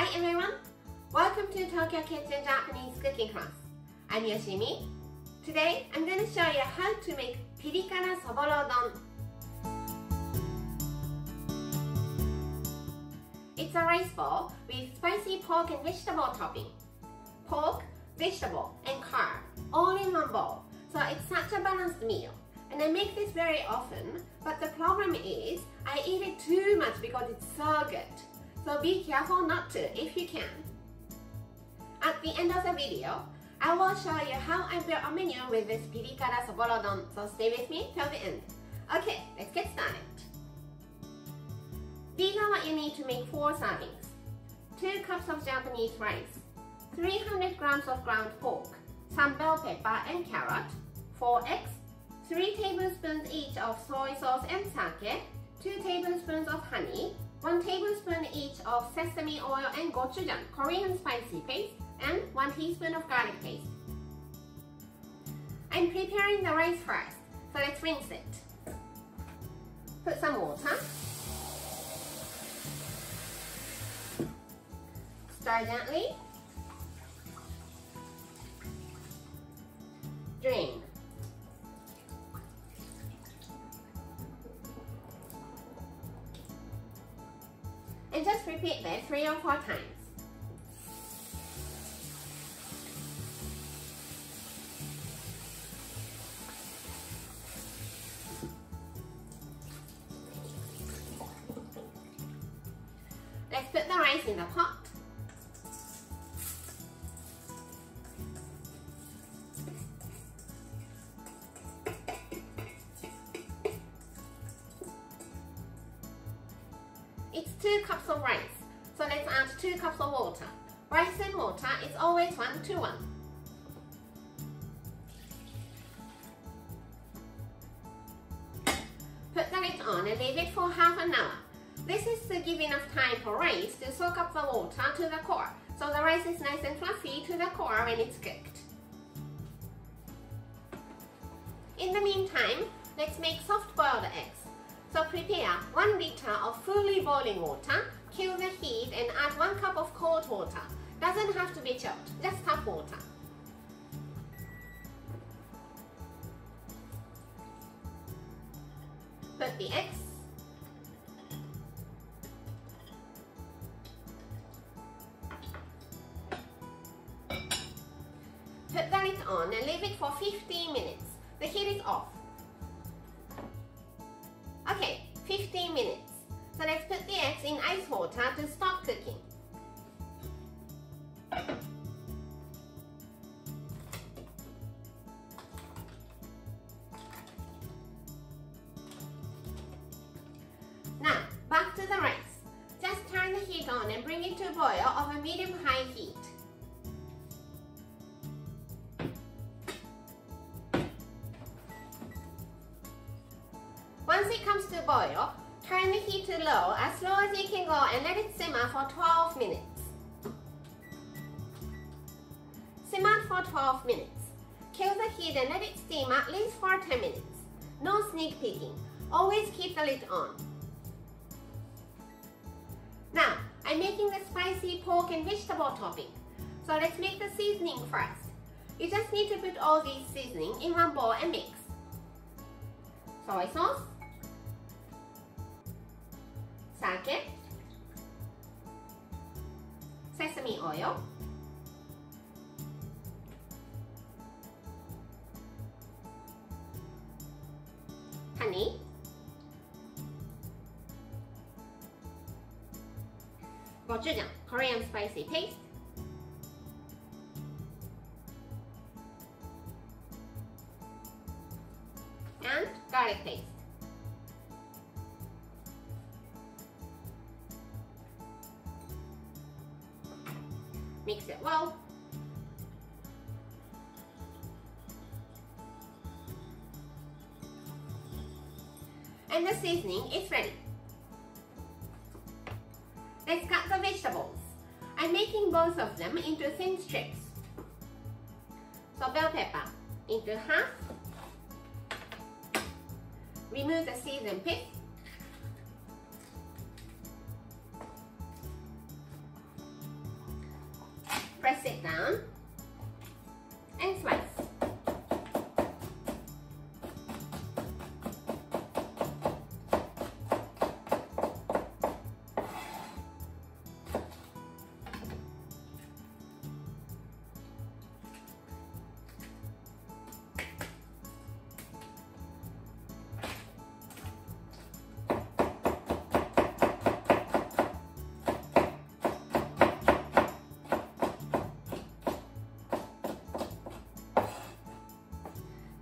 Hi everyone! Welcome to Tokyo Kitchen Japanese cooking class. I'm Yoshimi. Today I'm going to show you how to make pirikara soboro don. It's a rice bowl with spicy pork and vegetable topping. Pork, vegetable, and carb all in one bowl. So it's such a balanced meal. And I make this very often, but the problem is I eat it too much because it's so good. So be careful not to if you can. At the end of the video, I will show you how I built a menu with this pirikara soboro don, so stay with me till the end. Okay, let's get started. These are what you need to make 4 servings. 2 cups of Japanese rice, 300 grams of ground pork, some bell pepper and carrot, 4 eggs, 3 tablespoons each of soy sauce and sake, 2 tablespoons of honey, 1 tablespoon each of sesame oil and gochujang, Korean spicy paste, and 1 teaspoon of garlic paste. I'm preparing the rice first, so let's rinse it. Put some water. Stir gently. Drain. And just repeat that 3 or 4 times. Let's put the rice in the pot. It's 2 cups of rice, so let's add 2 cups of water. Rice and water is always 1 to 1. Put the lid on and leave it for half an hour. This is to give enough time for rice to soak up the water to the core, so the rice is nice and fluffy to the core when it's cooked. In the meantime, let's make soft-boiled eggs. So prepare 1 liter of fully boiling water, kill the heat and add 1 cup of cold water. Doesn't have to be chilled, just tap water. Put the eggs. Put the lid on and leave it for 15 minutes. The heat is off. Okay, 15 minutes. So let's put the eggs in ice water to stop cooking. Now, back to the rice. Just turn the heat on and bring it to a boil over medium-high heat. Once it comes to boil, turn the heat to low as slow as you can go and let it simmer for 12 minutes. Simmer for 12 minutes. Kill the heat and let it steam at least for 10 minutes. No sneak peeking. Always keep the lid on. Now, I'm making the spicy pork and vegetable topping. So let's make the seasoning first. You just need to put all these seasonings in one bowl and mix. Soy sauce, sake, sesame oil, honey, gochujang, Korean spicy paste, and garlic paste. Mix it well. And the seasoning is ready. Let's cut the vegetables. I'm making both of them into thin strips. So bell pepper into half. Remove the seeds and pits. press it down and slice.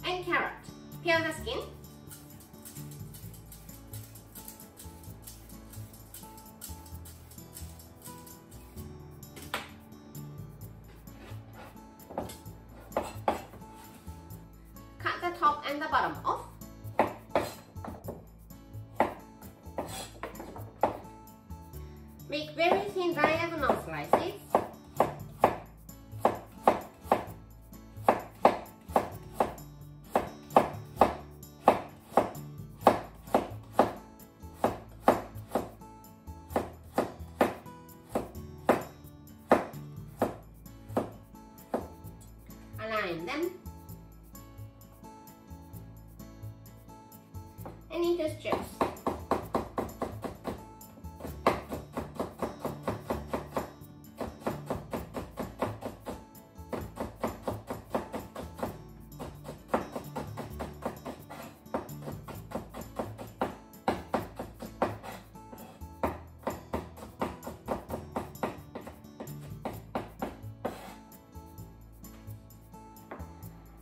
And carrot. Peel the skin. Cut the top and the bottom off. Make very thin diagonal slices. Align them and into strips.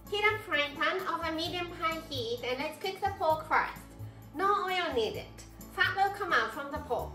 Heat a frying pan over medium-high heat and let's cook the pork first. No oil needed. Fat will come out from the pork.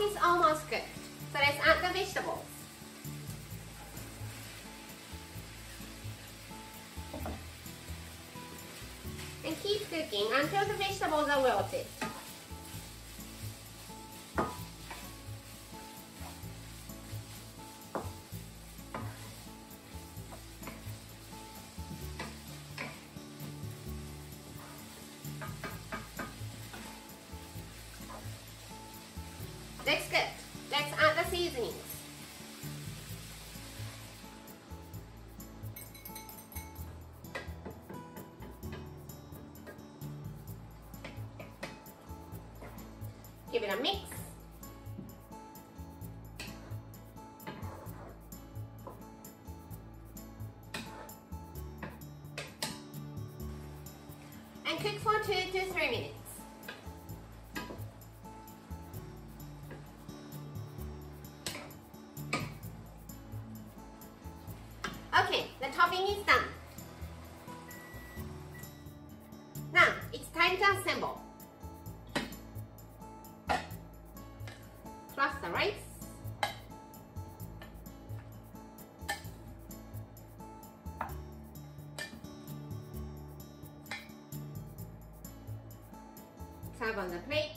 Is almost cooked, so let's add the vegetables. And keep cooking until the vegetables are wilted. That's good. Let's add the seasonings. Give it a mix. And cook for 2 to 3 minutes. Okay, the topping is done. Now, it's time to assemble. Plus the rice. Serve on the plate.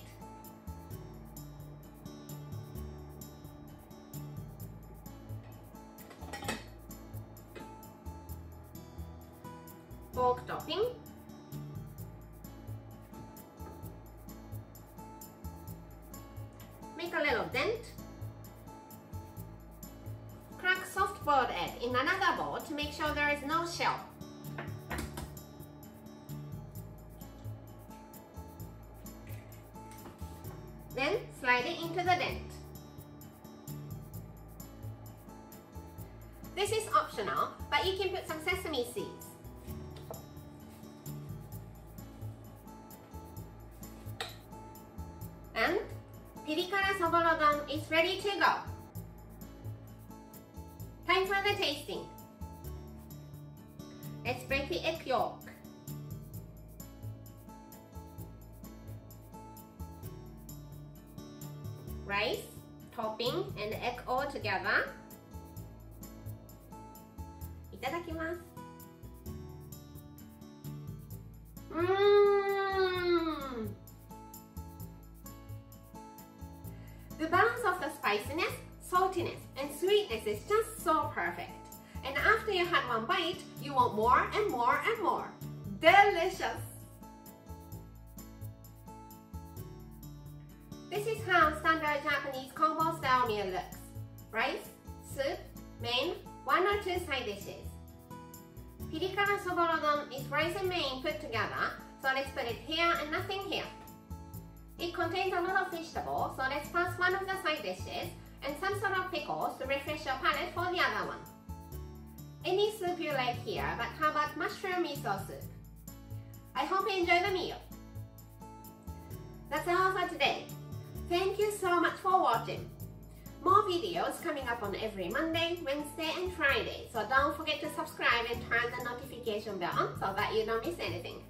Pork topping, make a little dent, crack soft boiled egg in another bowl to make sure there is no shell. Then slide it into the dent. This is optional, but you can put some sesame seeds. And Pirikara Soborodon is ready to go. Time for the tasting. Let's break the egg yolk. rice, topping, and egg all together. いただきます。The balance of the spiciness, saltiness, and sweetness is just so perfect. And after you had one bite, you want more and more and more. Delicious! This is how standard Japanese combo style meal looks. Rice, soup, main, 1 or 2 side dishes. Pirikara soborodon is rice and main put together, so let's put it here and nothing here. It contains a lot of vegetable, so let's pass one of the side dishes and some sort of pickles to refresh your palate for the other one. Any soup you like here, but how about mushroom miso soup? I hope you enjoy the meal. That's all for today. Thank you so much for watching. More videos coming up on every Monday, Wednesday, and Friday, so don't forget to subscribe and turn the notification bell on so that you don't miss anything.